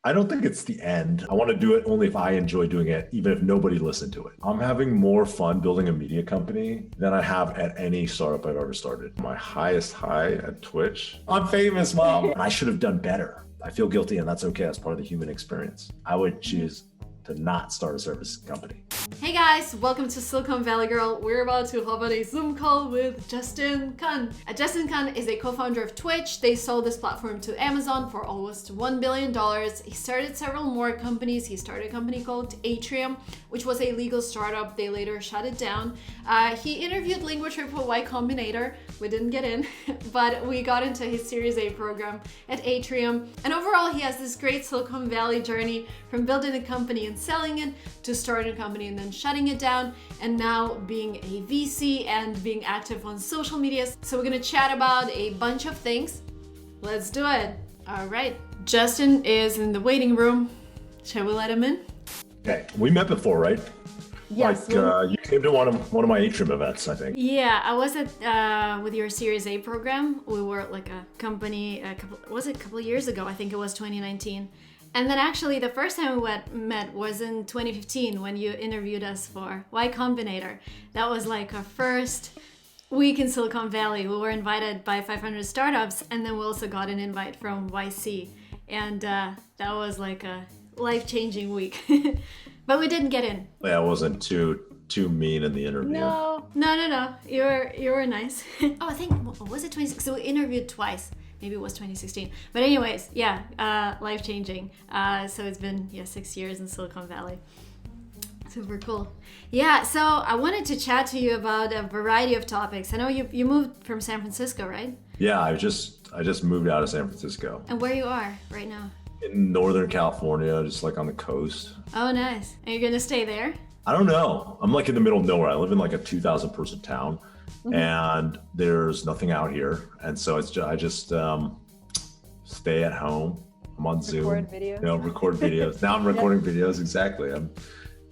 I don't think it's the end. I want to do it only if I enjoy doing it, even if nobody listened to it. I'm having more fun building a media company than I have at any startup I've ever started. My highest high at Twitch. I'm famous, mom. I should have done better. I feel guilty, and that's okay. That's part of the human experience. I would choose to not start a service company. Hey guys, welcome to Silicon Valley Girl. We're about to hop on a Zoom call with Justin Kan. Justin Kan is a co-founder of Twitch. They sold this platform to Amazon for almost $1 billion. He started several more companies. He started a company called Atrium, which was a legal startup. They later shut it down. He interviewed Lingua Triple Y Combinator. We didn't get in, but we got into his Series A program at Atrium. And overall, he has this great Silicon Valley journey from building a company and selling it to starting a company and then shutting it down, and now being a VC and being active on social media. So we're gonna chat about a bunch of things. Let's do it. All right, Justin is in the waiting room. Shall we let him in? Okay, we met before, right? Yes. You came to one of my Atrium events, I think. Yeah, I was at with your Series A program. We were like a company a couple of years ago. I think it was 2019. And then actually the first time we met was in 2015 when you interviewed us for Y Combinator. That was like our first week in Silicon Valley. We were invited by 500 startups, and then we also got an invite from YC. And that was like a life-changing week. But we didn't get in. Yeah, I wasn't too mean in the interview. No. You were nice. Oh, I think, was it 26? So we interviewed twice. Maybe it was 2016. But anyways, yeah, life-changing. So it's been 6 years in Silicon Valley. Super cool. Yeah, so I wanted to chat to you about a variety of topics. I know you moved from San Francisco, right? Yeah, I just moved out of San Francisco. And where you are right now? In Northern California, just like on the coast. Oh, nice. And you're gonna stay there? I don't know. I'm like in the middle of nowhere. I live in like a 2,000 person town. And there's nothing out here, and so I just stay at home. I'm on Zoom. Record videos. Record videos. Now I'm recording videos. Exactly.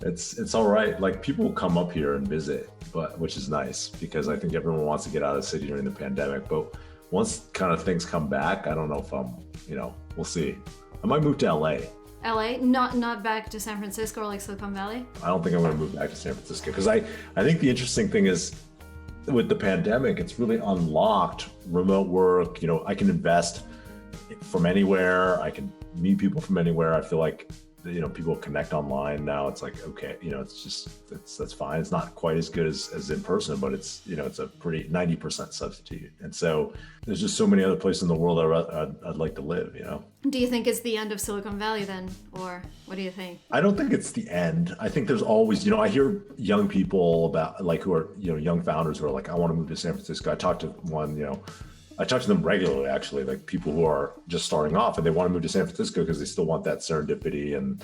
It's all right. Like people come up here and visit, which is nice because I think everyone wants to get out of the city during the pandemic. But once kind of things come back, I don't know if we'll see. I might move to LA. LA, not back to San Francisco or like Silicon Valley. I don't think I'm going to move back to San Francisco because I think the interesting thing is, with the pandemic, it's really unlocked remote work. I can invest from anywhere. I can meet people from anywhere. I feel like, people connect online now. It's like, okay, that's fine. It's not quite as good as in person, but it's a pretty 90% substitute. And so there's just so many other places in the world I'd like to live, Do you think it's the end of Silicon Valley then? Or what do you think? I don't think it's the end. I think there's always, I hear young people about like who are, young founders who are like, I want to move to San Francisco. I talked to one, I talk to them regularly, actually, like people who are just starting off and they want to move to San Francisco because they still want that serendipity and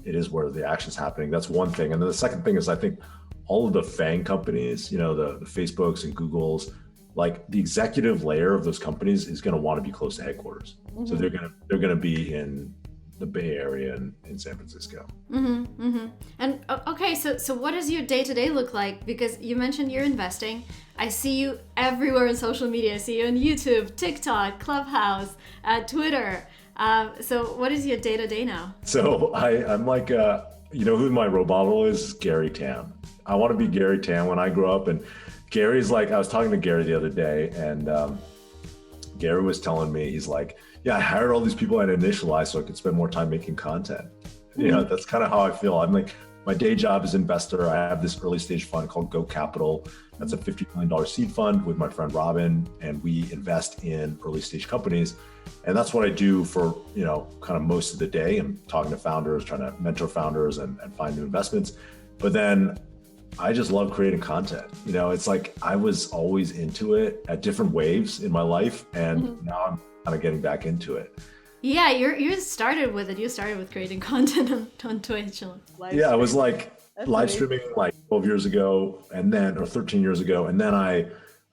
it is where the action's happening. That's one thing. And then the second thing is I think all of the FANG companies, the Facebooks and Googles, like the executive layer of those companies is going to want to be close to headquarters. Mm-hmm. So they're going to be in the Bay Area and in San Francisco. Mm-hmm, mm-hmm. And okay, so what does your day-to-day look like? Because you mentioned you're investing. I see you everywhere on social media. I see you on YouTube, TikTok, Clubhouse, Twitter. So what is your day-to-day now? So I'm like, who my role model is? Gary Tam. I want to be Gary Tam when I grow up. And Gary's like, I was talking to Gary the other day and Gary was telling me, he's like, yeah, I hired all these people at Initialize so I could spend more time making content. That's kind of how I feel. I'm like, my day job is investor. I have this early stage fund called Go Capital. That's a $50 million seed fund with my friend Robin, and we invest in early stage companies. And that's what I do for, kind of most of the day. I'm talking to founders, trying to mentor founders and find new investments. But then I just love creating content. It's like I was always into it at different waves in my life, and now I'm kind of getting back into it. Yeah, you started with it. You started with creating content on Twitch. I was like live streaming like 12 years ago, or 13 years ago, and then I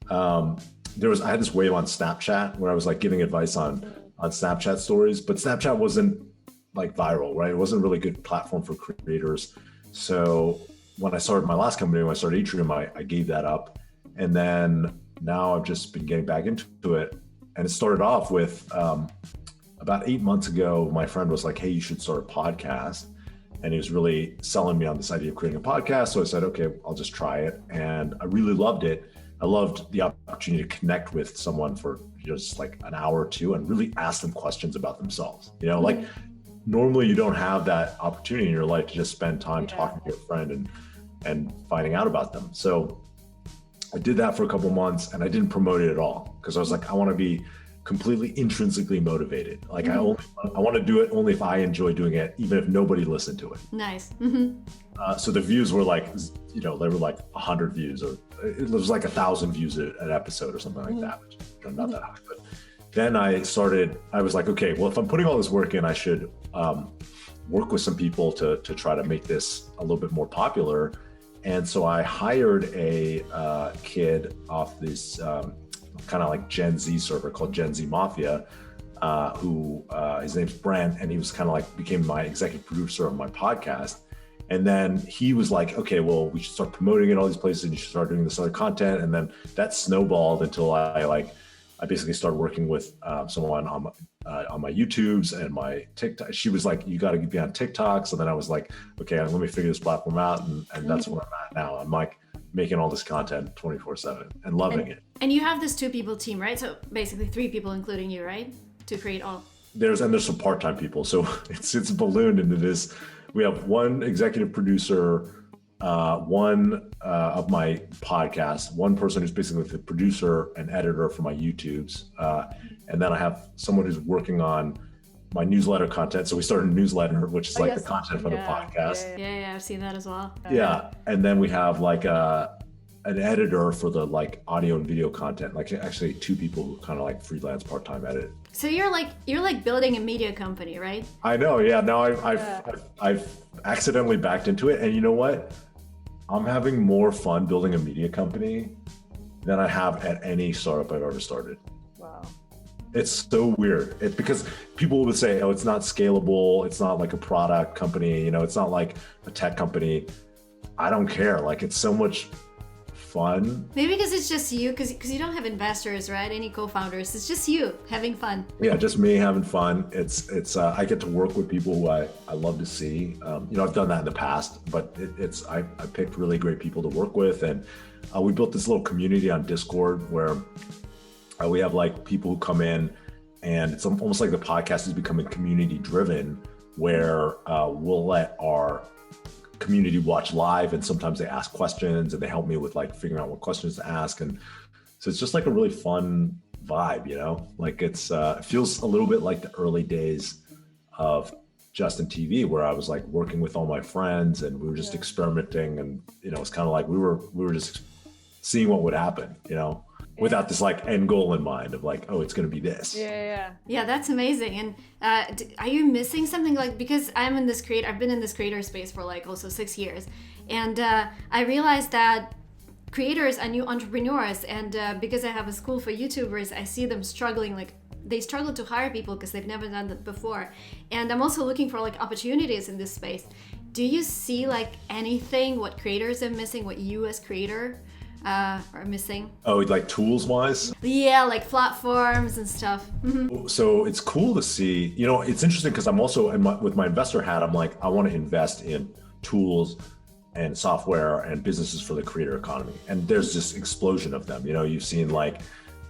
had this wave on Snapchat where I was like giving advice on Snapchat stories, but Snapchat wasn't like viral, right? It wasn't a really good platform for creators. So when I started my last company, when I started Atrium, I gave that up, and then now I've just been getting back into it. And it started off with about about 8 months ago, my friend was like, hey, you should start a podcast. And he was really selling me on this idea of creating a podcast. So I said, okay, I'll just try it. And I really loved it. I loved the opportunity to connect with someone for just like an hour or two and really ask them questions about themselves. Like normally you don't have that opportunity in your life to just spend time talking to your friend and finding out about them. So I did that for a couple months and I didn't promote it at all because I was like, I want to be completely intrinsically motivated. Like I want to do it only if I enjoy doing it, even if nobody listened to it. Nice. So the views were like, they were like 100 views, or it was like 1,000 views an episode or something like that, which not that high. But then I was like, okay, well, if I'm putting all this work in, I should work with some people to try to make this a little bit more popular. And so I hired a kid off this kind of like Gen Z server called Gen Z Mafia, who his name's Brent, and he was kind of like became my executive producer of my podcast. And then he was like, okay, well, we should start promoting it all these places and you should start doing this other content. And then that snowballed until I basically started working with someone on my YouTubes and my TikTok. She was like, you got to be on TikTok. So then I was like, okay, let me figure this platform out. And that's where I'm at now. I'm like making all this content 24/7 and loving it. And you have this 2-people team, right? So basically 3 people, including you, right? To create all. There's some part-time people. So it's ballooned into this. We have one executive producer, one of my podcast, one person who's basically the producer and editor for my YouTubes. And then I have someone who's working on my newsletter content. So we started a newsletter, which is the content for the podcast. Yeah, I've seen that as well. Yeah. And then we have like an editor for the like audio and video content, like actually 2 people who kind of like freelance part-time edit. So you're like building a media company, right? I know. Yeah. Now I've accidentally backed into it. And you know what? I'm having more fun building a media company than I have at any startup I've ever started. Wow. It's so weird. It's because people would say, oh, it's not scalable. It's not like a product company. It's not like a tech company. I don't care. Like it's so much fun. Maybe because it's just you, because you don't have investors, right? Any co-founders. It's just you having fun. Yeah, just me having fun. It's I get to work with people who I love to see. I've done that in the past, but I picked really great people to work with, and we built this little community on Discord where we have like people who come in, and it's almost like the podcast is becoming community driven, where we'll let our community watch live, and sometimes they ask questions and they help me with like figuring out what questions to ask. And so it's just like a really fun vibe, like it feels a little bit like the early days of Justin TV, where I was like working with all my friends and we were just experimenting, and it's kind of like we were just seeing what would happen, without this like end goal in mind of like, oh, it's going to be this. Yeah, that's amazing. And are you missing something? Like, because I've been in this creator space for like also 6 years, and I realized that creators are new entrepreneurs, and because I have a school for YouTubers, I see them struggling. Like they struggle to hire people because they've never done that before. And I'm also looking for like opportunities in this space. Do you see like anything what creators are missing, what you as creator are missing? Oh, like tools wise? Yeah, like platforms and stuff. Mm-hmm. So it's cool to see, it's interesting because I'm also with my investor hat, I'm like, I want to invest in tools and software and businesses for the creator economy. And there's this explosion of them. You've seen like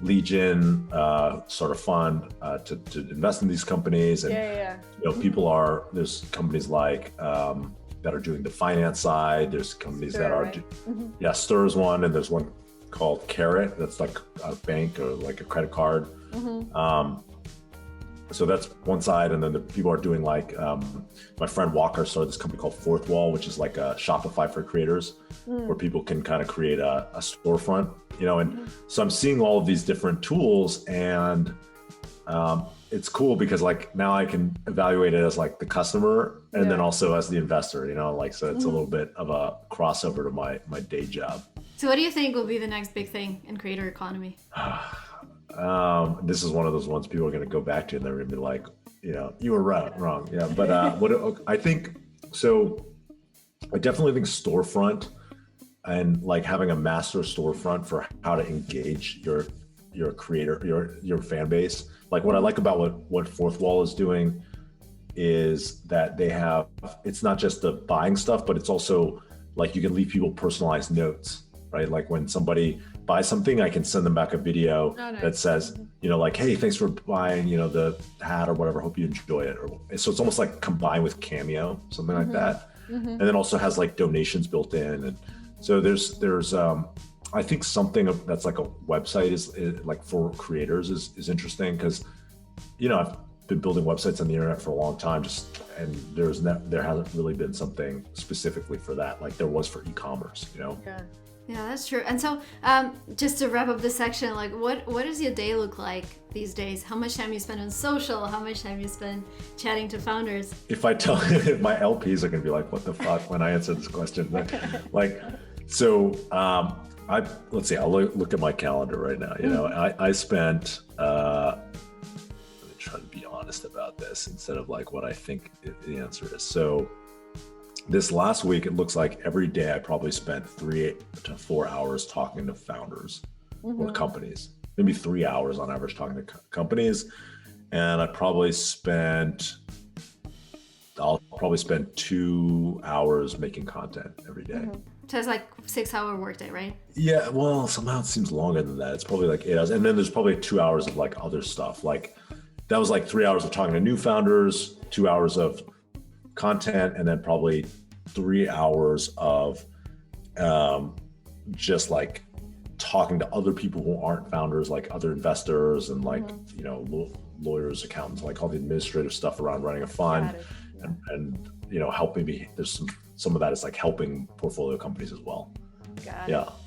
Legion sort of fund to invest in these companies. And, there's companies like, that are doing the finance side. There's companies that are, Stir is one, and there's one called Carrot that's like a bank or like a credit card. So that's one side, and then the people are doing like, my friend Walker started this company called Fourth Wall, which is like a Shopify for creators, where people can kind of create a storefront, and so I'm seeing all of these different tools, and it's cool because like now I can evaluate it as like the customer and then also as the investor, so it's a little bit of a crossover to my day job. So what do you think will be the next big thing in creator economy? This is one of those ones people are going to go back to, and they're going to be like, you were wrong. Yeah. But I think, so I definitely think storefront and like having a master storefront for how to engage your you're a creator, your fan base. Like what I like about what Fourth Wall is doing is that they have, it's not just the buying stuff, but it's also like you can leave people personalized notes, right? Like when somebody buys something, I can send them back a video that says, like, hey, thanks for buying, the hat or whatever. Hope you enjoy it. So it's almost like combined with Cameo, something like that. And then also has like donations built in. And so there's I think something that's like a website is like for creators is interesting because, I've been building websites on the internet for a long time, and there hasn't really been something specifically for that, like there was for e-commerce, Yeah, that's true. And so, just to wrap up this section, like, what does your day look like these days? How much time you spend on social? How much time you spend chatting to founders? If I tell my LPs are gonna be like, "What the fuck?" when I answer this question. Like, so let's see. I'll look at my calendar right now. I spent. Let me try to be honest about this instead of like what I think the answer is. So. This last week, it looks like every day I probably spent 3 to 4 hours talking to founders or companies, maybe 3 hours on average talking to companies. And I'll probably spend 2 hours making content every day. So it's like 6-hour workday, right? Yeah, well, somehow it seems longer than that. It's probably like 8 hours. And then there's probably 2 hours of like other stuff. Like that was like 3 hours of talking to new founders, 2 hours of content, and then probably 3 hours of just like talking to other people who aren't founders, like other investors and like lawyers, accountants, like all the administrative stuff around running a fund, and helping me. There's some of that is like helping portfolio companies as well.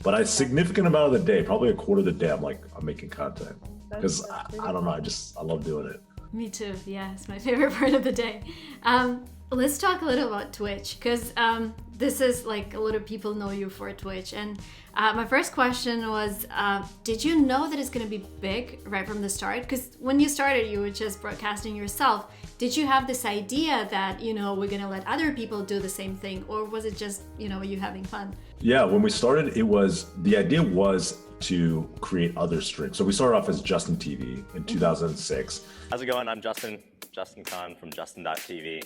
But a significant amount of the day, probably a quarter of the day, I'm making content because I don't know, I love doing it. Me too. Yeah, it's my favorite part of the day. Let's talk a little about Twitch, because this is like a lot of people know you for Twitch. And my first question was, did you know that it's going to be big right from the start? Because when you started, you were just broadcasting yourself. Did you have this idea that, we're going to let other people do the same thing? Or was it just, you having fun? Yeah, when we started, the idea was to create other streams. So we started off as Justin TV in 2006. How's it going? I'm Justin Khan from Justin.tv.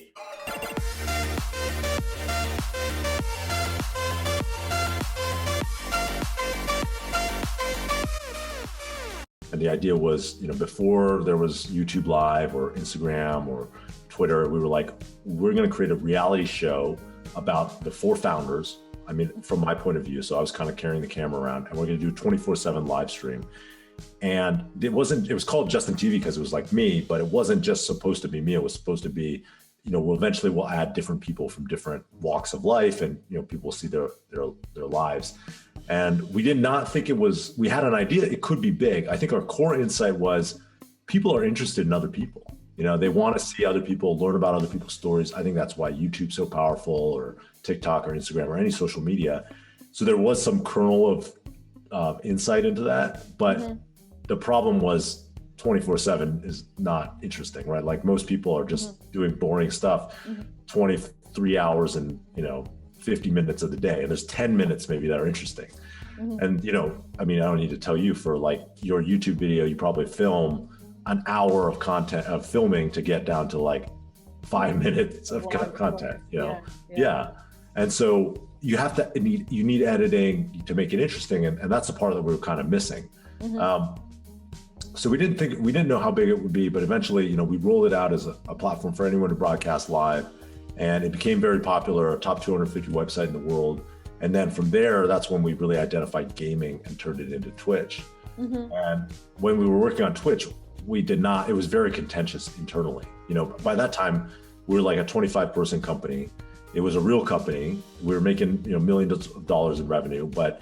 And the idea was, before there was YouTube Live or Instagram or Twitter, we were like, we're going to create a reality show about the 4 founders. I mean, from my point of view, so I was kind of carrying the camera around, and we're going to do a 24/7 live stream. And it was called Justin TV because it was like me, but it wasn't just supposed to be me. It was supposed to be, we'll add different people from different walks of life, and, people will see their lives. And we did not think we had an idea it could be big. I think our core insight was people are interested in other people. They want to see other people, learn about other people's stories. I think that's why YouTube's so powerful, or TikTok or Instagram or any social media. So there was some kernel of insight into that, but the problem was 24/7 is not interesting, right? Like most people are just doing boring stuff 23 hours and 50 minutes of the day, and there's 10 minutes maybe that are interesting. And I don't need to tell you, for like your YouTube video, you probably film an hour of content of filming to get down to like 5 minutes of content, Yeah. And so you need editing to make it interesting, and that's the part that we were kind of missing. So we didn't know how big it would be, but eventually, we rolled it out as a platform for anyone to broadcast live, and it became very popular, a top 250 website in the world. And then from there, that's when we really identified gaming and turned it into Twitch. And when we were working on Twitch, it was very contentious internally. By that time, we were like a 25-person company. It was a real company. We were making, millions of dollars in revenue, but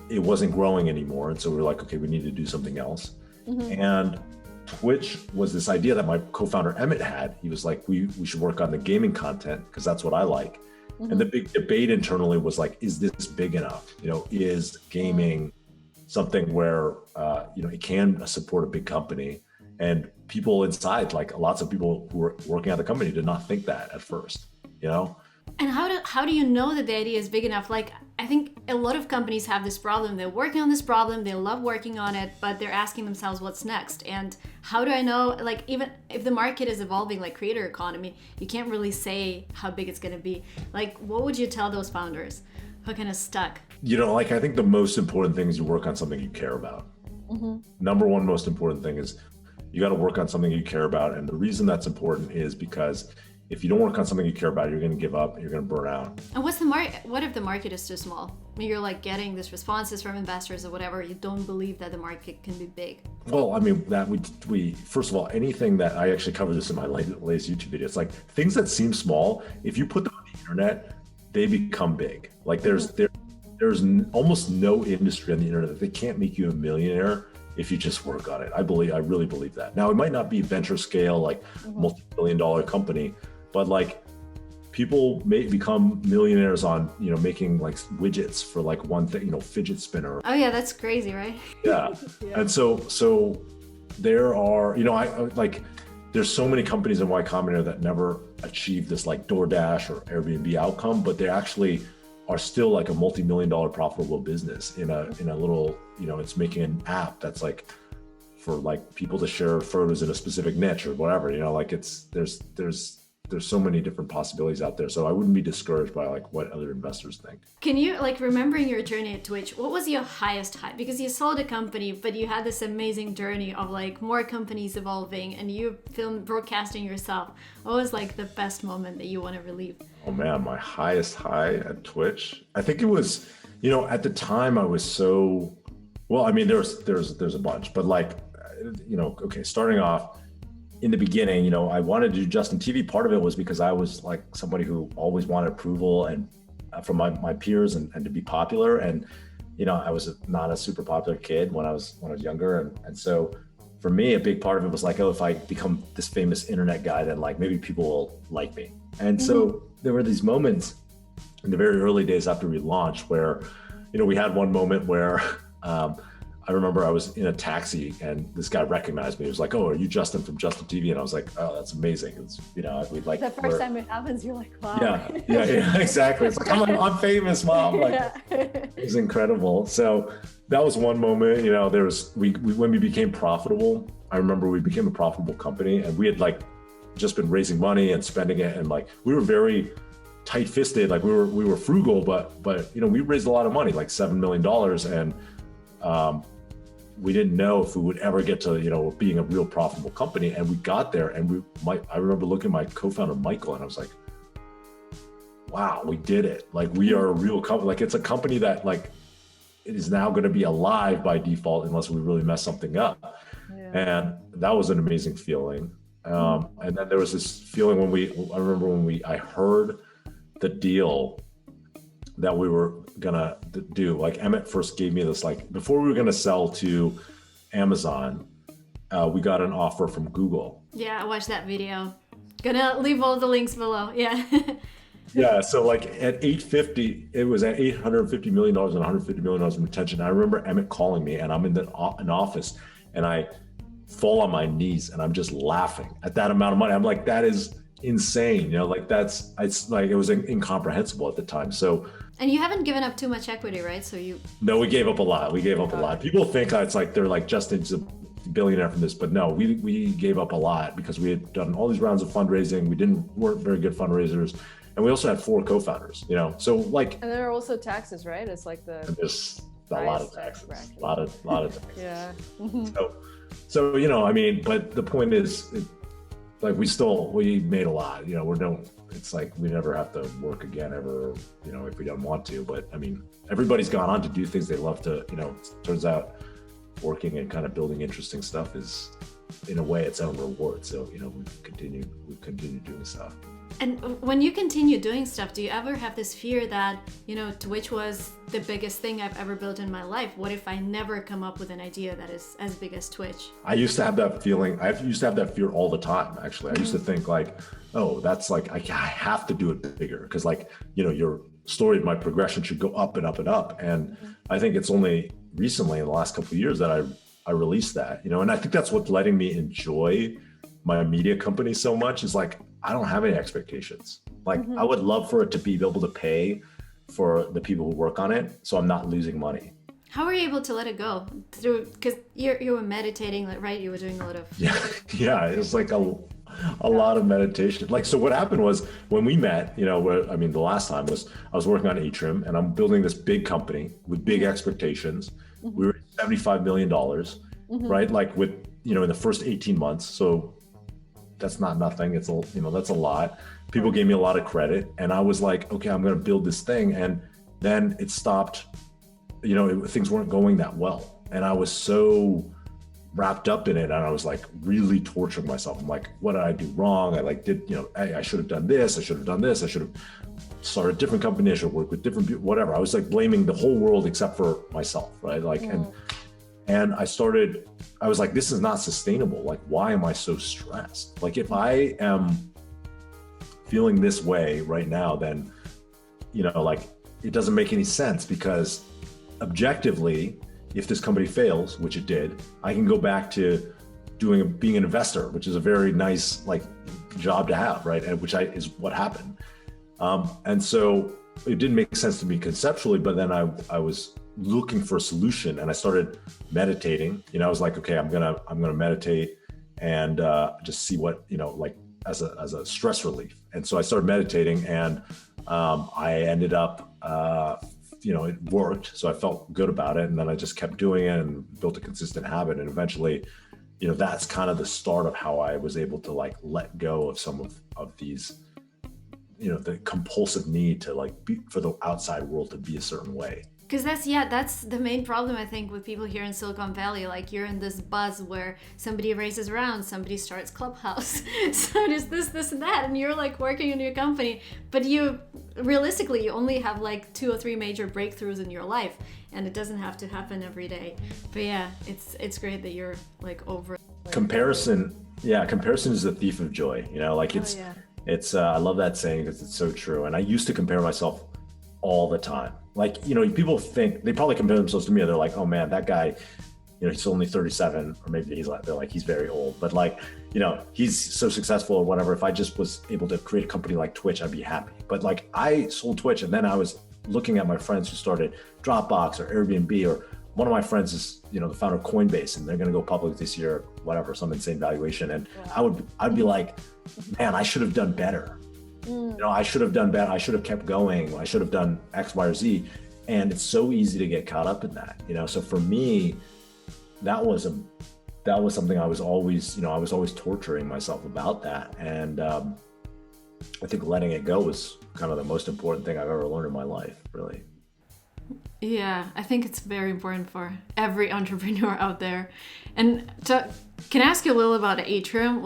it wasn't growing anymore. And so we were like, okay, we need to do something else. And Twitch was this idea that my co-founder Emmett had. He was like, we should work on the gaming content because that's what I like. And the big debate internally was like, is this big enough? Is gaming something where, it can support a big company? And people inside, like lots of people who were working at the company, did not think that at first, And how do you know that the idea is big enough? Like, I think a lot of companies have this problem. They're working on this problem, they love working on it, but they're asking themselves what's next. And how do I know, like, even if the market is evolving like creator economy, you can't really say how big it's going to be. Like, what would you tell those founders who are kind of stuck? You know, like, I think the most important thing is you work on something you care about. Number one most important thing is you got to work on something you care about. And the reason that's important is because if you don't work on something you care about, you're going to give up, you're going to burn out. And what's the market? What if the market is too small? I mean, you're like getting these responses from investors or whatever. You don't believe that the market can be big. Well, I mean, that we first of all, anything that I actually cover this in my latest YouTube video, it's like things that seem small, if you put them on the internet, they become big. Like there's almost no industry on the internet that they can't make you a millionaire if you just work on it. I really believe that. Now, it might not be venture scale, like multi-billion-dollar company, but like people may become millionaires on, you know, making like widgets for like one thing, you know, fidget spinner. Oh yeah, that's crazy, right? Yeah. And so there are, you know, I like, there's so many companies in Y Combinator that never achieve this like DoorDash or Airbnb outcome, but they actually are still like a multi-million-dollar profitable business in a little, you know, it's making an app that's like for like people to share photos in a specific niche or whatever, you know, like there's so many different possibilities out there. So I wouldn't be discouraged by like what other investors think. Can you, like, remembering your journey at Twitch, what was your highest high? Because you sold a company, but you had this amazing journey of like more companies evolving and you broadcasting yourself. What was like the best moment that you want to relive? Oh man, my highest high at Twitch. I think it was, you know, at the time I was so, well, I mean, there's a bunch, but like, you know, okay, starting off, in the beginning, you know, I wanted to do Justin TV. Part of it was because I was like somebody who always wanted approval and from my peers and to be popular. And, you know, I was not a super popular kid when I was younger. And so for me, a big part of it was like, oh, if I become this famous internet guy, then like maybe people will like me. And so there were these moments in the very early days after we launched where, you know, we had one moment where, I remember I was in a taxi and this guy recognized me. He was like, "Oh, are you Justin from Justin TV?" And I was like, "Oh, that's amazing." It's, you know, we like the first time it happens, you're like, "Wow." Yeah, exactly. It's like I'm famous, Mom. Like, it was incredible. So that was one moment. You know, there was when we became profitable. I remember we became a profitable company, and we had like just been raising money and spending it, and like we were very tight-fisted. Like we were frugal, but you know, we raised a lot of money, like $7 million, and we didn't know if we would ever get to, you know, being a real profitable company. And we got there, and I remember looking at my co-founder, Michael, and I was like, wow, we did it. Like, we are a real company. Like, it's a company that like, it is now going to be alive by default unless we really mess something up. Yeah. And that was an amazing feeling. And then there was this feeling I remember when I heard the deal that we were gonna do. Like, Emmett first gave me this, like, before we were gonna sell to Amazon, we got an offer from Google. Yeah, I watched that video. Gonna leave all the links below. Yeah. Yeah, so like at 850, it was at $850 million and $150 million in retention. I remember Emmett calling me, and I'm in an office, and I fall on my knees, and I'm just laughing at that amount of money. I'm like, that is insane. You know, like it's like, it was incomprehensible at the time. So. And you haven't given up too much equity, right? No, we gave up a lot. People think it's like they're like Justin's a billionaire from this, but no, we gave up a lot because we had done all these rounds of fundraising. We weren't very good fundraisers, and we also had 4 co-founders. You know, so like. And there are also taxes, right? It's like there's a lot of taxes, a lot of taxes. Yeah. So you know, I mean, but the point is, like, we made a lot. You know, it's like we never have to work again ever, you know, if we don't want to. But I mean, everybody's gone on to do things they love to, you know. It turns out working and kind of building interesting stuff is, in a way, its own reward. So, you know, we've continued doing stuff. And when you continue doing stuff, do you ever have this fear that, you know, Twitch was the biggest thing I've ever built in my life? What if I never come up with an idea that is as big as Twitch? I used to have that feeling. I used to have that fear all the time, actually. I used to think like, oh, that's like, I have to do it bigger. Because, like, you know, your story, my progression should go up and up and up. And I think it's only recently in the last couple of years that I released that, you know, and I think that's what's letting me enjoy my media company so much, is like, I don't have any expectations. Like I would love for it to be able to pay for the people who work on it, so I'm not losing money. How were you able to let it go? Through, because you were meditating, like, right? You were doing a lot of. Yeah, it was like a lot of meditation. Like, so what happened was when we met, you know, the last time was I was working on Atrium, and I'm building this big company with big expectations. We were $75 million, right? Like with, you know, in the first 18 months. So that's not nothing. It's that's a lot. People gave me a lot of credit, and I was like, okay, I'm going to build this thing. And then it stopped, things weren't going that well. And I was so wrapped up in it, and I was like really torturing myself. I'm like, what did I do wrong? I should have done this. I should have done this. I should have started a different company. I should work with different people, whatever. I was like blaming the whole world except for myself, right? Like, and I was like, this is not sustainable. Like, why am I so stressed? Like, if I am feeling this way right now, then, it doesn't make any sense, because objectively, if this company fails, which it did, I can go back to being an investor, which is a very nice job to have, right? And is what happened. And so it didn't make sense to me conceptually, but then I was looking for a solution, and I started meditating. I was like, okay, I'm gonna meditate and just see what, as a stress relief. And so I started meditating, and I ended up, it worked. So I felt good about it. And then I just kept doing it and built a consistent habit. And eventually, that's kind of the start of how I was able to let go of some of these, the compulsive need to be for the outside world to be a certain way. Because that's the main problem, I think, with people here in Silicon Valley. Like, you're in this buzz where somebody raises around, somebody starts Clubhouse, so there's this and that, and you're working in your company, but you only have 2 or 3 major breakthroughs in your life, and it doesn't have to happen every day. But yeah, it's great that you're over comparison. Yeah, comparison is the thief of joy. It's I love that saying because it's so true. And I used to compare myself all the time. People think they probably compare themselves to me, and they're like, oh man, that guy, he's only 37, or maybe he's very old, but he's so successful or whatever. If I just was able to create a company like Twitch, I'd be happy. But I sold Twitch, and then I was looking at my friends who started Dropbox or Airbnb, or one of my friends is, the founder of Coinbase, and they're going to go public this year, whatever, some insane valuation. And I'd be like, man, I should have done better. I should have done better. I should have kept going. I should have done X, Y, or Z. And it's so easy to get caught up in that, So for me, that was something I was always, torturing myself about that. And I think letting it go was kind of the most important thing I've ever learned in my life, really. Yeah, I think it's very important for every entrepreneur out there. And can I ask you a little about Atrium?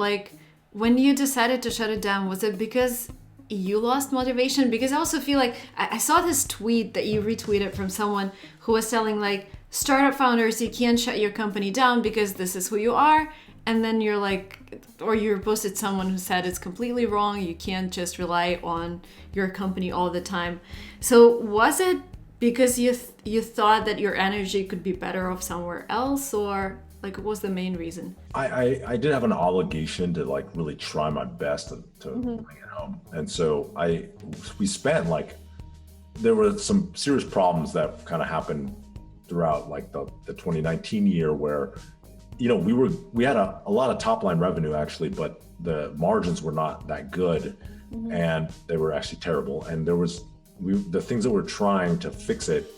When you decided to shut it down, was it because you lost motivation? Because I also feel I saw this tweet that you retweeted from someone who was telling startup founders, you can't shut your company down because this is who you are. And then you're or you posted someone who said it's completely wrong. You can't just rely on your company all the time. So was it because you thought that your energy could be better off somewhere else, or what was the main reason? I did have an obligation to really try my best to bring it home. And so we spent there were some serious problems that kind of happened throughout the 2019 year, where we had a lot of top line revenue actually, but the margins were not that good, and they were actually terrible. And the things that we're trying to fix it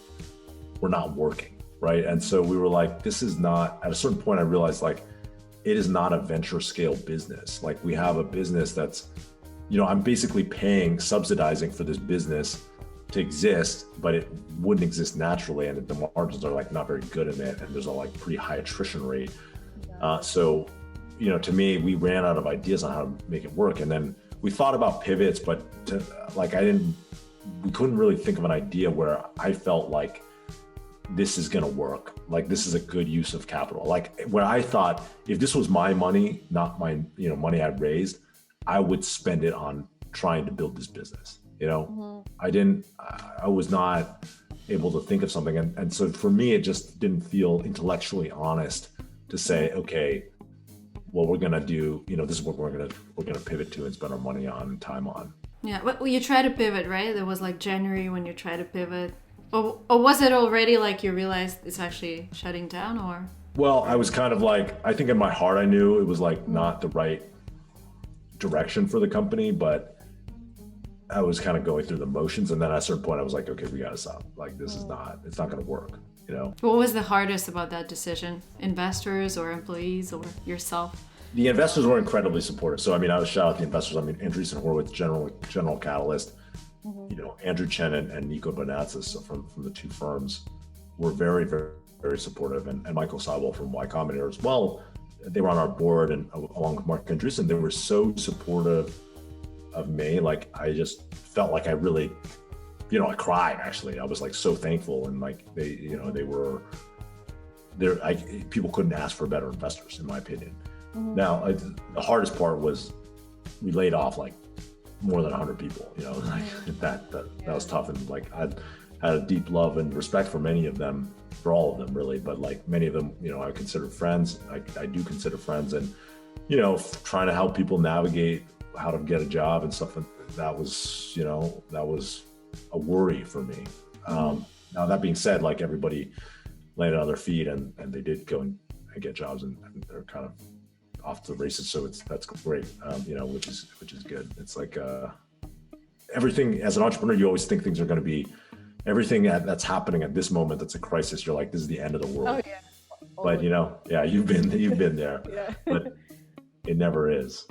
were not working. Right. And so we were this is not, at a certain point, I realized it is not a venture scale business. We have a business that's, I'm basically subsidizing for this business to exist, but it wouldn't exist naturally. And the margins are not very good in it. And there's a pretty high attrition rate. So, to me, we ran out of ideas on how to make it work. And then we thought about pivots, but we couldn't really think of an idea where I felt this is going to work. This is a good use of capital. Where I thought if this was my money, not my, money I'd raised, I would spend it on trying to build this business. I was not able to think of something. And so for me, it just didn't feel intellectually honest to say, okay, what we're gonna do. This is what we're gonna pivot to and spend our money on and time on. Yeah, but you try to pivot, right? It was like January when you tried to pivot. Or was it already like you realized it's actually shutting down, or? Well, I was kind of like, I think in my heart I knew it was like not the right direction for the company, but I was kind of going through the motions. And then at a certain point I was like, okay, we gotta stop. Like, it's not gonna work, What was the hardest about that decision? Investors or employees or yourself? The investors were incredibly supportive. So, I would shout out the investors. Andreessen Horowitz, General Catalyst, Andrew Chen and Nico Bonatzis from the two firms were very, very, very supportive. And Michael Seibel from Y Combinator as well. They were on our board, and along with Mark Andreessen, they were so supportive of me. Like, I just felt like I really, I cried actually. I was like so thankful, and like they were there. People couldn't ask for better investors, in my opinion. Now, the hardest part was we laid off like more than 100 people. That was tough, and like I had a deep love and respect for many of them, for all of them really, but like many of them, I consider friends. I do consider friends, and trying to help people navigate how to get a job and stuff. And that was a worry for me. Now that being said, like everybody landed on their feet, and they did go and get jobs, and they're kind of off to the races. So that's great, which is good. It's like everything as an entrepreneur, you always think things are going to be everything that's happening at this moment. That's a crisis. You're like, this is the end of the world. Oh yeah. But you've been there, Yeah. but it never is.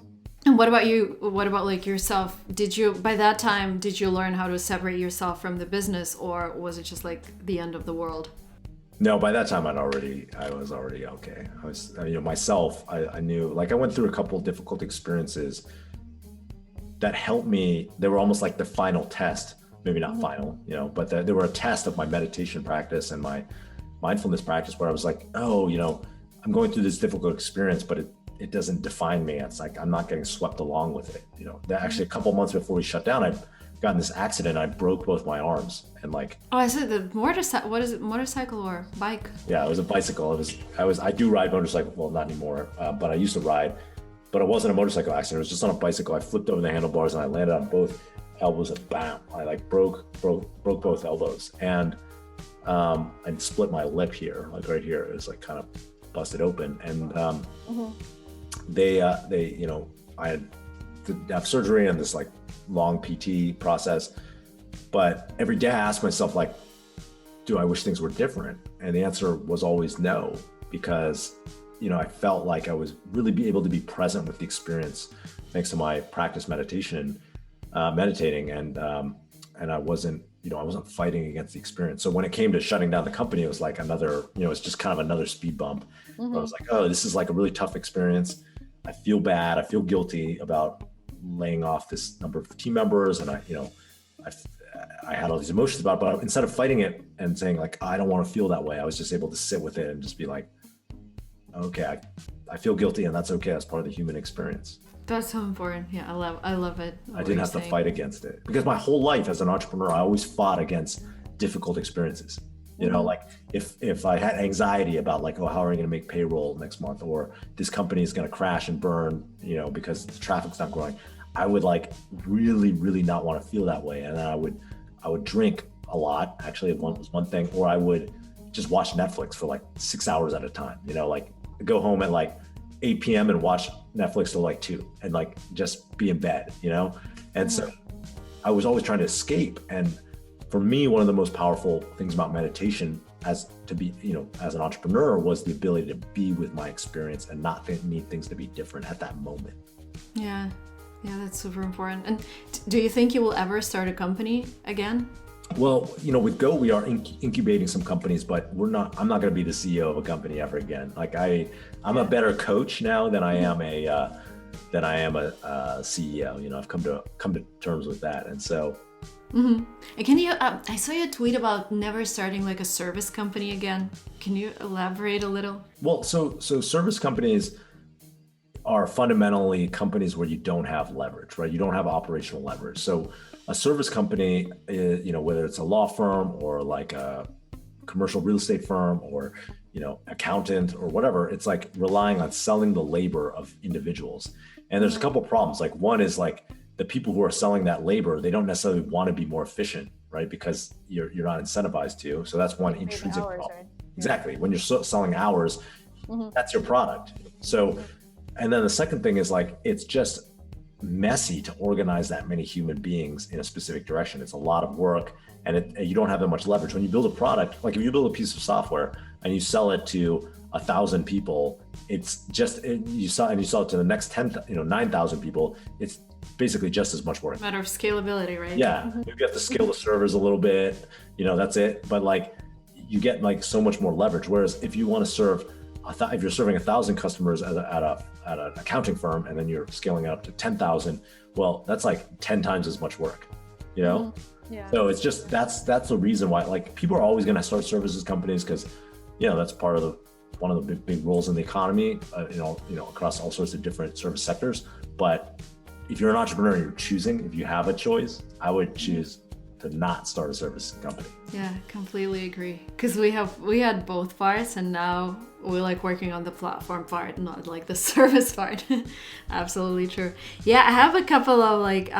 And what about you? What about like yourself? By that time, did you learn how to separate yourself from the business, or was it just like the end of the world? No, by that time I was already okay. I was, myself, I knew, like I went through a couple of difficult experiences that helped me. They were almost like the final test, maybe not final, but they were a test of my meditation practice and my mindfulness practice, where I was like, oh, I'm going through this difficult experience, but it doesn't define me. It's like, I'm not getting swept along with it. Actually a couple of months before we shut down, I got in this accident. I broke both my arms, and like, I said the motorcycle. What is it? Motorcycle or bike? Yeah, it was a bicycle. I do ride motorcycle. Well, not anymore, but I used to ride, but it wasn't a motorcycle accident. It was just on a bicycle. I flipped over the handlebars and I landed on both elbows, and bam, I like broke both elbows, and I split my lip here, like right here. It was like kind of busted open, and they I had to have surgery and this like long PT process. But every day I asked myself, like, do I wish things were different? And the answer was always no, because I felt like I was really able to be present with the experience thanks to my practice meditating, and I wasn't fighting against the experience. So when it came to shutting down the company, it was like another, it's just kind of another speed bump. I was like, oh, this is like a really tough experience. I feel bad. I feel guilty about laying off this number of team members, and I had all these emotions about it, but instead of fighting it and saying like, I don't want to feel that way, I was just able to sit with it and just be like, okay, I feel guilty, and that's okay. That's part of the human experience. That's so important. Yeah, I love it. I didn't have to fight against it, because my whole life as an entrepreneur, I always fought against difficult experiences. Like if I had anxiety about like, oh, how are we going to make payroll next month, or this company is going to crash and burn, because the traffic's not growing, I would like really, really not want to feel that way. And then I would drink a lot. Actually, was one thing, or I would just watch Netflix for like 6 hours at a time, like go home at like 8 p.m. and watch Netflix till like 2 and like just be in bed, And so I was always trying to escape. And for me, one of the most powerful things about meditation as an entrepreneur was the ability to be with my experience and not need things to be different at that moment. Yeah, that's super important. And do you think you will ever start a company again? Well, with Go, we are incubating some companies, but I'm not going to be the CEO of a company ever again. Like I'm a better coach now than I am a CEO. I've come to terms with that. And so, And can you, I saw you tweet about never starting like a service company again. Can you elaborate a little? Well, so service companies are fundamentally companies where you don't have leverage, right? You don't have operational leverage. So a service company, whether it's a law firm or like a commercial real estate firm or, accountant or whatever. It's like relying on selling the labor of individuals. And there's a couple problems. Like one is like the people who are selling that labor, they don't necessarily want to be more efficient, right? Because you're not incentivized to. So that's one intrinsic hours, problem. right? Exactly. When you're selling hours, that's your product. So, and then the second thing is like, it's just messy to organize that many human beings in a specific direction. It's a lot of work, and you don't have that much leverage. When you build a product, like if you build a piece of software and you sell it to 1,000 people, it's just, you sell it to the next 9,000 people. It's basically just as much work. Matter of scalability, right? Yeah. You have to scale the servers a little bit, that's it. But like, you get like so much more leverage. Whereas if you want to serve, if you're serving 1,000 customers at an accounting firm, and then you're scaling it up to 10,000, well, that's like 10 times as much work, Yeah. So it's just, that's the reason why, like, people are always going to start services companies because, that's part of one of the big roles in the economy, across all sorts of different service sectors. But if you're an entrepreneur and you're choosing, if you have a choice, I would choose to not start a service company. Yeah, completely agree. Because we had both parts, and now we like working on the platform part, not like the service part. Absolutely true. Yeah, I have a couple of like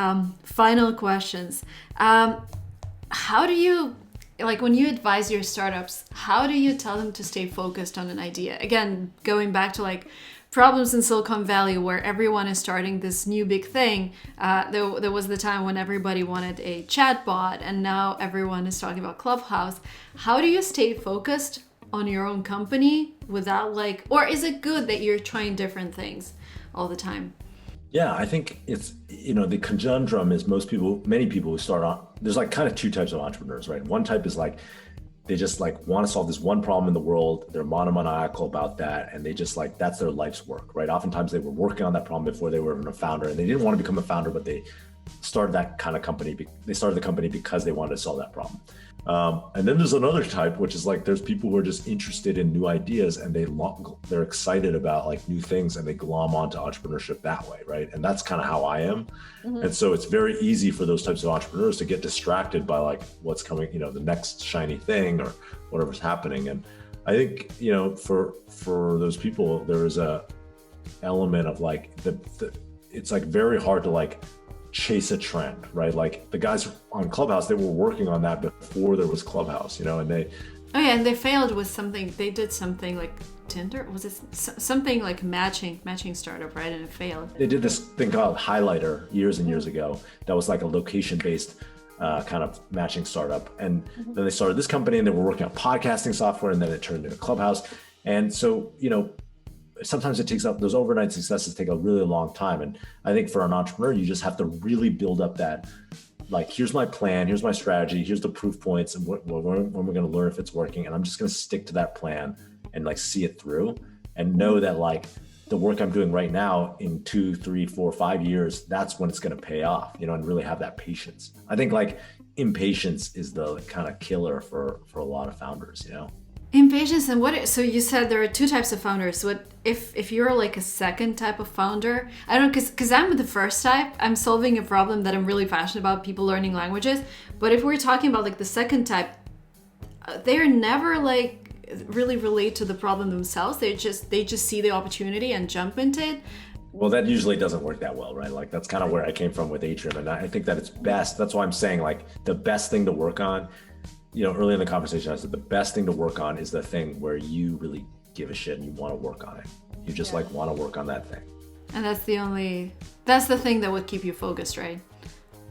final questions. How do you, like, when you advise your startups, how do you tell them to stay focused on an idea? Again, going back to like problems in Silicon Valley where everyone is starting this new big thing. There was the time when everybody wanted a chatbot, and now everyone is talking about Clubhouse. How do you stay focused on your own company without like, or is it good that you're trying different things all the time? Yeah, I think it's, the conundrum is many people who start on, there's like kind of two types of entrepreneurs, right? One type is like, they just like want to solve this one problem in the world. They're monomaniacal about that. And they just like, that's their life's work, right? Oftentimes they were working on that problem before they were even a founder, and they didn't want to become a founder, but they started that kind of company. They started the company because they wanted to solve that problem. And then there's another type, which is like, there's people who are just interested in new ideas, and they're excited about like new things, and they glom onto entrepreneurship that way, right? And that's kind of how I am. And so it's very easy for those types of entrepreneurs to get distracted by like what's coming, the next shiny thing or whatever's happening. And I think, for those people, there is a element of like it's like very hard to like chase a trend, right? Like the guys on Clubhouse, they were working on that before there was Clubhouse, and and they failed with something. They did something like Tinder, was it something like matching startup, right? And it failed. They did this thing called Highlighter years and years ago that was like a location-based kind of matching startup. And then they started this company, and they were working on podcasting software, and then it turned into Clubhouse. And so, sometimes it takes up, those overnight successes take a really long time. And I think for an entrepreneur, you just have to really build up that, like, here's my plan, here's my strategy, here's the proof points, and when we're going to learn if it's working. And I'm just going to stick to that plan and like see it through, and know that like the work I'm doing right now in 2, 3, 4, 5 years, that's when it's going to pay off, and really have that patience. I think like impatience is the kind of killer for a lot of founders, Impatience. And so you said there are two types of founders. What if you're like a second type of founder? I don't know, because I'm the first type. I'm solving a problem that I'm really passionate about, people learning languages. But if we're talking about like the second type, they're never like really relate to the problem themselves. They just see the opportunity and jump into it. Well, that usually doesn't work that well, right? Like that's kind of where I came from with Atrium. And I think that it's best. That's why I'm saying like the best thing to work on, early in the conversation, I said the best thing to work on is the thing where you really give a shit and you want to work on it. You just like want to work on that thing. And that's the thing that would keep you focused, right?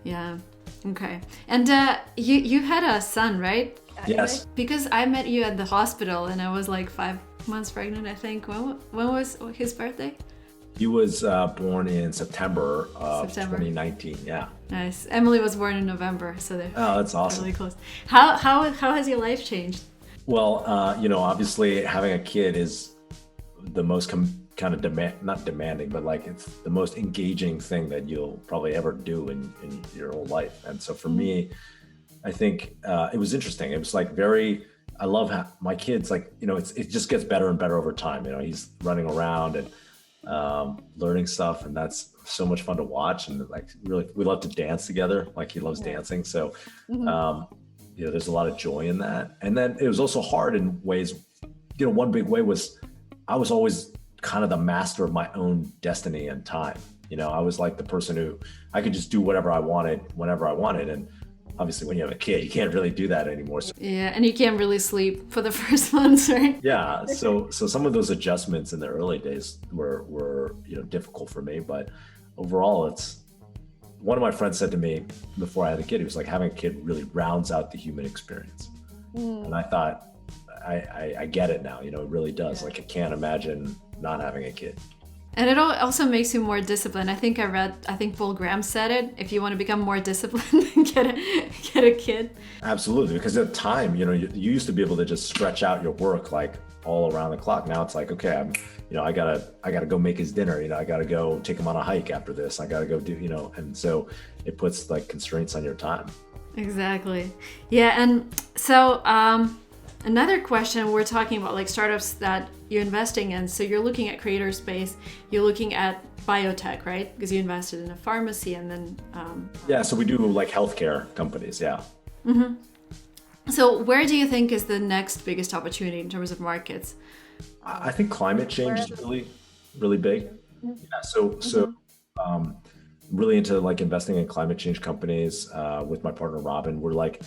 Yeah. Okay. And you had a son, right? Yes. Because I met you at the hospital, and I was like 5 months pregnant, I think. When was his birthday? He was born in September of 2019. Yeah. Nice. Emily was born in November, so they're that's awesome. Really close. How has your life changed? Well, obviously having a kid is the most kind of not demanding, but like it's the most engaging thing that you'll probably ever do in your whole life. And so for me, I think it was interesting. It was like I love how my kids, like, it just gets better and better over time. He's running around and learning stuff, and that's so much fun to watch. And like really, we love to dance together. Like he loves dancing. So, there's a lot of joy in that. And then it was also hard in ways, one big way was I was always kind of the master of my own destiny and time. I was like the person who I could just do whatever I wanted, whenever I wanted. And obviously when you have a kid, you can't really do that anymore. So, Yeah, and you can't really sleep for the first months, right? yeah. So some of those adjustments in the early days were difficult for me, but overall it's, one of my friends said to me before I had a kid, he was like, having a kid really rounds out the human experience. And I thought, I get it now, it really does. Like I can't imagine not having a kid. And it also makes you more disciplined. I think Paul Graham said it. If you want to become more disciplined, get a kid. Absolutely, because at the time, you used to be able to just stretch out your work like all around the clock. Now it's like, okay, I gotta go make his dinner. I gotta go take him on a hike after this. I gotta go do, and so it puts like constraints on your time. Exactly. Yeah, and so another question, we're talking about like startups that you're investing in. So you're looking at creator space, you're looking at biotech, right? Because you invested in a pharmacy and then... Yeah, so we do like healthcare companies, yeah. Mm-hmm. So where do you think is the next biggest opportunity in terms of markets? I think climate change is really, really big. Yeah, so really into like investing in climate change companies with my partner Robin. We're like,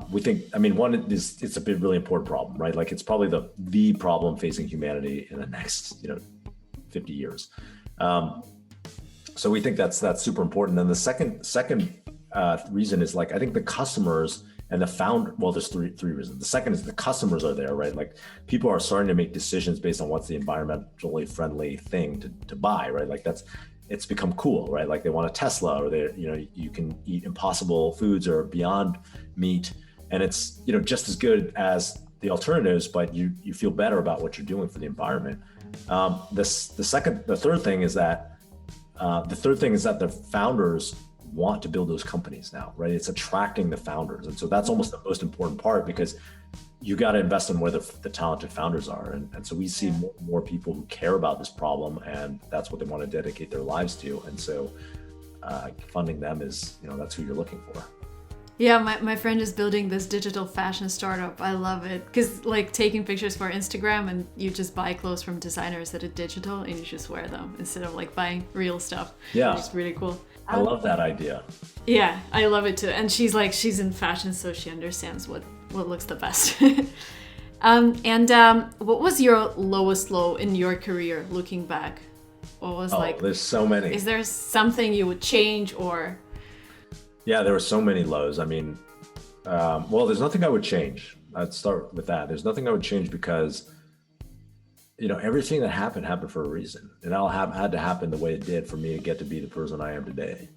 we think, one is it's a big, really important problem, right? Like it's probably the problem facing humanity in the next 50 years. So we think that's super important. And the second reason is like I think the customers and the there's three reasons. The second is the customers are there, right? Like people are starting to make decisions based on what's the environmentally friendly thing to buy, right? Like it's become cool, right? Like they want a Tesla, or you can eat impossible foods or beyond meat, and it's just as good as the alternatives, but you feel better about what you're doing for the environment. The third thing is that the founders want to build those companies now, right? It's attracting the founders, and so that's almost the most important part, because you got to invest in where the talented founders are. And so we see more people who care about this problem, and that's what they want to dedicate their lives to. And so funding them is, that's who you're looking for. Yeah, my friend is building this digital fashion startup. I love it. Because like taking pictures for Instagram, and you just buy clothes from designers that are digital and you just wear them instead of like buying real stuff. Yeah. It's really cool. I love that idea. Yeah, I love it too. And she's in fashion, so she understands what looks the best. What was your lowest low in your career looking back? What was there's so many. Is there something you would change or? Yeah, there were so many lows. There's nothing I would change. I'd start with that. There's nothing I would change because, everything that happened for a reason. And it all had to happen the way it did for me to get to be the person I am today,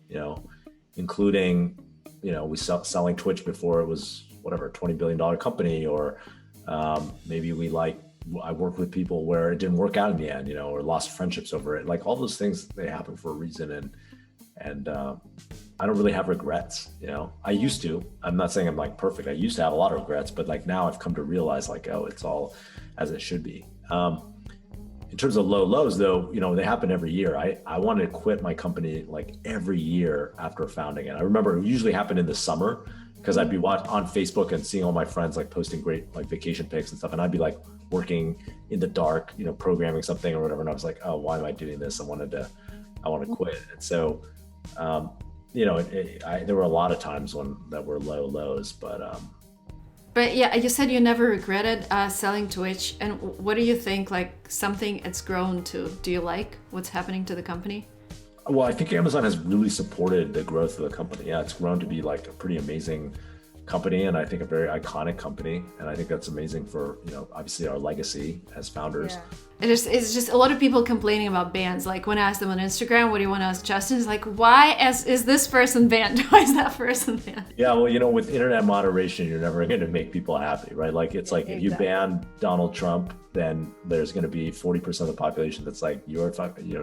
including, we selling Twitch before it was whatever, $20 billion company, or maybe I worked with people where it didn't work out in the end, or lost friendships over it. Like all those things, they happen for a reason. And I don't really have regrets. I used to. I'm not saying I'm like perfect. I used to have a lot of regrets, but like now I've come to realize like, it's all as it should be. In terms of lows though, they happen every year. I wanted to quit my company like every year after founding it. I remember it usually happened in the summer, because I'd be on Facebook and seeing all my friends like posting great like vacation pics and stuff, and I'd be like working in the dark, programming something or whatever, and I was like, oh, why am I doing this? I want to quit. And so there were a lot of times that were lows, But yeah, you said you never regretted selling Twitch. And what do you think, like something it's grown to? Do you like what's happening to the company? Well, I think Amazon has really supported the growth of the company. Yeah, it's grown to be like a pretty amazing company, and I think a very iconic company. And I think that's amazing for, obviously our legacy as founders. Yeah. It's just a lot of people complaining about bans. Like when I ask them on Instagram, what do you want to ask Justin? It's like, why is this person banned? Why is that person banned? Yeah, well, with internet moderation, you're never going to make people happy, right? Like it's like if you ban Donald Trump, then there's going to be 40% of the population that's like, you're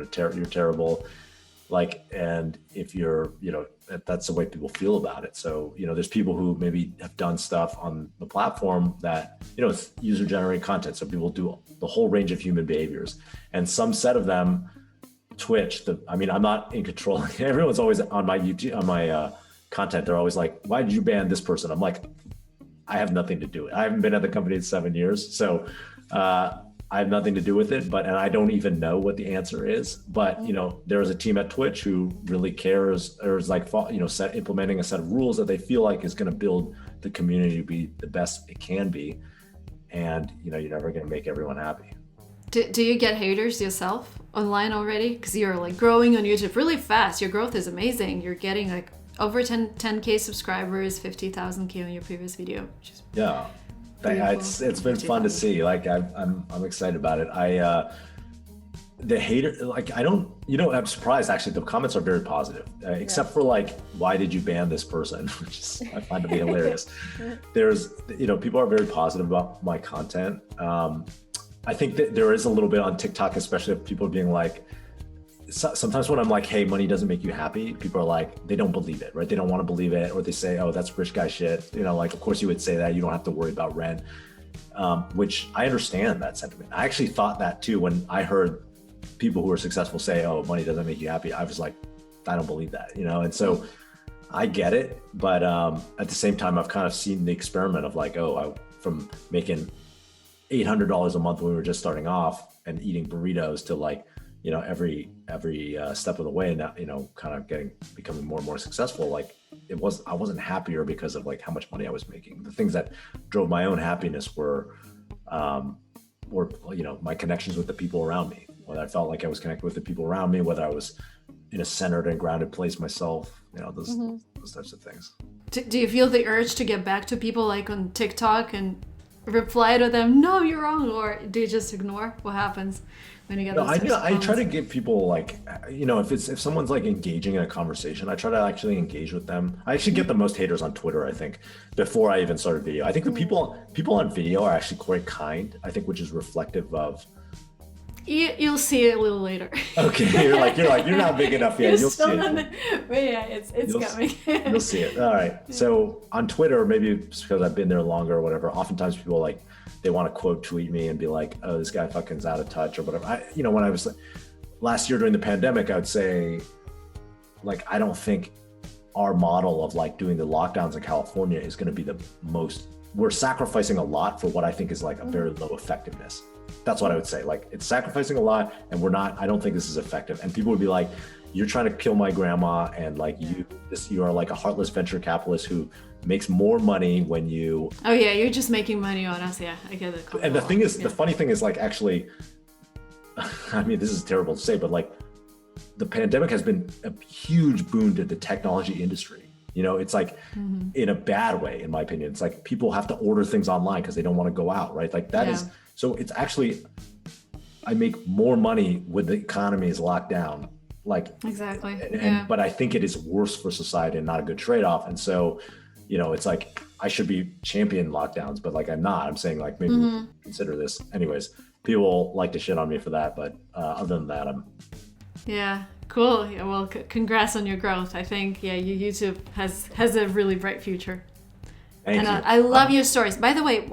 terrible. Like, and if you're, that's the way people feel about it. So, there's people who maybe have done stuff on the platform that, it's user generated content. So people do the whole range of human behaviors, and some set of them, Twitch, I'm not in control. Everyone's always on my YouTube, on my content. They're always like, why did you ban this person? I'm like, I have nothing to do with it. I haven't been at the company in 7 years, so I have nothing to do with it. And I don't even know what the answer is. But there is a team at Twitch who really cares, or is like implementing a set of rules that they feel like is going to build the community to be the best it can be. And you're never going to make everyone happy. Do you get haters yourself online already? Because you're like growing on YouTube really fast. Your growth is amazing. You're getting like over 10K subscribers, 50,000K on your previous video. Which is yeah, it's been fun to see. Like I'm excited about it. The hater, like I'm surprised actually. The comments are very positive, except for like, why did you ban this person? Which is, I find to be hilarious. There's people are very positive about my content. I think that there is a little bit on TikTok, especially if people being like, sometimes when I'm like, hey, money doesn't make you happy, people are like, they don't believe it, right? They don't want to believe it, or they say, oh, that's rich guy shit. Like, of course you would say that, you don't have to worry about rent, which I understand that sentiment. I actually thought that too when I heard people who are successful say, oh, money doesn't make you happy. I was like, I don't believe that, And so I get it, but at the same time, I've kind of seen the experiment of like, from making $800 a month when we were just starting off and eating burritos to like, every step of the way, now, kind of becoming more and more successful. Like I wasn't happier because of like how much money I was making. The things that drove my own happiness were my connections with the people around me, whether I felt like I was connected with the people around me, whether I was in a centered and grounded place myself, those types of things. Do you feel the urge to get back to people like on TikTok and reply to them, no, you're wrong, or do you just ignore? What happens when you get those types of I try to give people like, if someone's like engaging in a conversation, I try to actually engage with them. I actually get the most haters on Twitter, I think, before I even started video. I think the people on video are actually quite kind, I think, which is reflective of. You'll see it a little later. Okay, you're not big enough yet. You'll see it. But yeah, it's coming. You'll see it. All right. So on Twitter, maybe it's because I've been there longer or whatever, oftentimes people like, they want to quote tweet me and be like, oh, this guy fucking's out of touch or whatever. When I was last year during the pandemic, I would say, like, I don't think our model of like doing the lockdowns in California is going to be the most, we're sacrificing a lot for what I think is like a very low effectiveness. That's what I would say. Like, it's sacrificing a lot and I don't think this is effective. And people would be like, you're trying to kill my grandma. And like, you are like a heartless venture capitalist who makes more money when you. Oh yeah. You're just making money on us. Yeah. I get it. And the thing is, the funny thing is like, actually, I mean, this is terrible to say, but like the pandemic has been a huge boon to the technology industry. It's like in a bad way, in my opinion. It's like people have to order things online because they don't want to go out, right? Like that is. So it's actually, I make more money when the economy is locked down. Like exactly. But I think it is worse for society and not a good trade-off. And so, it's like I should be champion lockdowns, but like I'm not. I'm saying like maybe consider this. Anyways, people like to shit on me for that, but other than that, I'm. Yeah. Cool. Yeah, well, congrats on your growth. I think your YouTube has a really bright future. Thank you. I love your stories. By the way,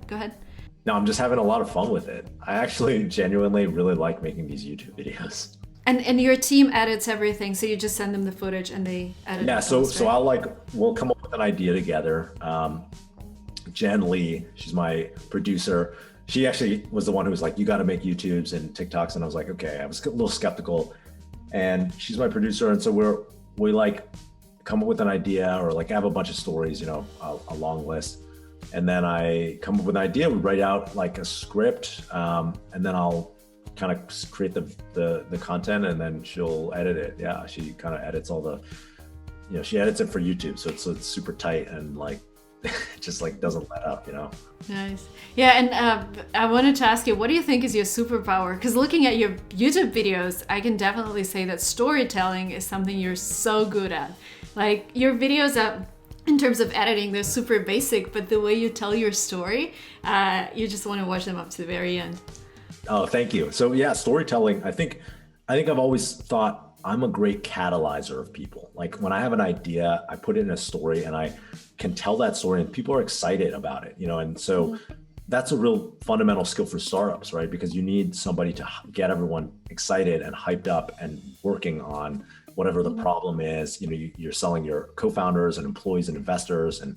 go ahead. No, I'm just having a lot of fun with it. I actually genuinely really like making these YouTube videos. And your team edits everything, so you just send them the footage and they edit. Yeah, so we'll come up with an idea together. Jen Lee, she's my producer. She actually was the one who was like, you got to make YouTubes and TikToks, and I was like, okay. I was a little skeptical, and she's my producer, and so we like come up with an idea or like have a bunch of stories, a long list. And then I come up with an idea, we write out like a script, and then I'll kind of create the content, and then she'll edit it. Yeah, she kind of edits all the, she edits it for YouTube. So it's super tight and like, it just like doesn't let up, Nice. Yeah, and I wanted to ask you, what do you think is your superpower? Because looking at your YouTube videos, I can definitely say that storytelling is something you're so good at. Like your videos are, in terms of editing, they're super basic, but the way you tell your story, you just want to watch them up to the very end. Oh, thank you. So yeah, storytelling, I think I've always thought I'm a great catalyzer of people. Like when I have an idea, I put it in a story and I can tell that story and people are excited about it, and so that's a real fundamental skill for startups, right? Because you need somebody to get everyone excited and hyped up and working on whatever the problem is. You're selling your co-founders and employees and investors and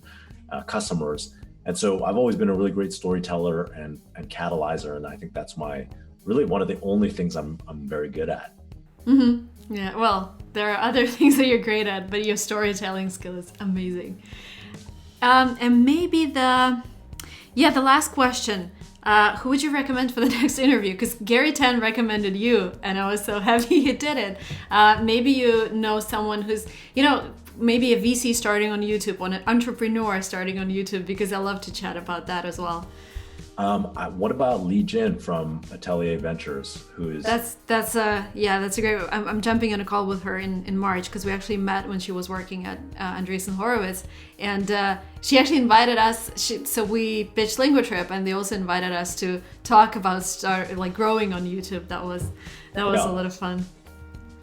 customers. And so I've always been a really great storyteller and catalyzer. And I think that's really one of the only things I'm very good at. Yeah, well, there are other things that you're great at, but your storytelling skill is amazing. And maybe the last question. Who would you recommend for the next interview? Because Gary Tan recommended you, and I was so happy you did it. Maybe you know someone who's, maybe a VC starting on YouTube, or an entrepreneur starting on YouTube, because I love to chat about that as well. What about Li Jin from Atelier Ventures, who is... That's a great... I'm jumping on a call with her in March, because we actually met when she was working at Andreessen Horowitz, and she actually invited us, so we pitched LinguaTrip, and they also invited us to talk about growing on YouTube. That was a lot of fun.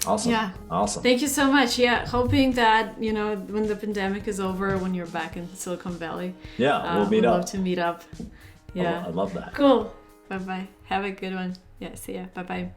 Awesome. Yeah. Awesome. Thank you so much. Yeah. Hoping that, when the pandemic is over, when you're back in Silicon Valley. Yeah, we'll meet up. We'd love to meet up. Yeah. I love that. Cool. Bye-bye. Have a good one. Yeah, see ya. Bye-bye.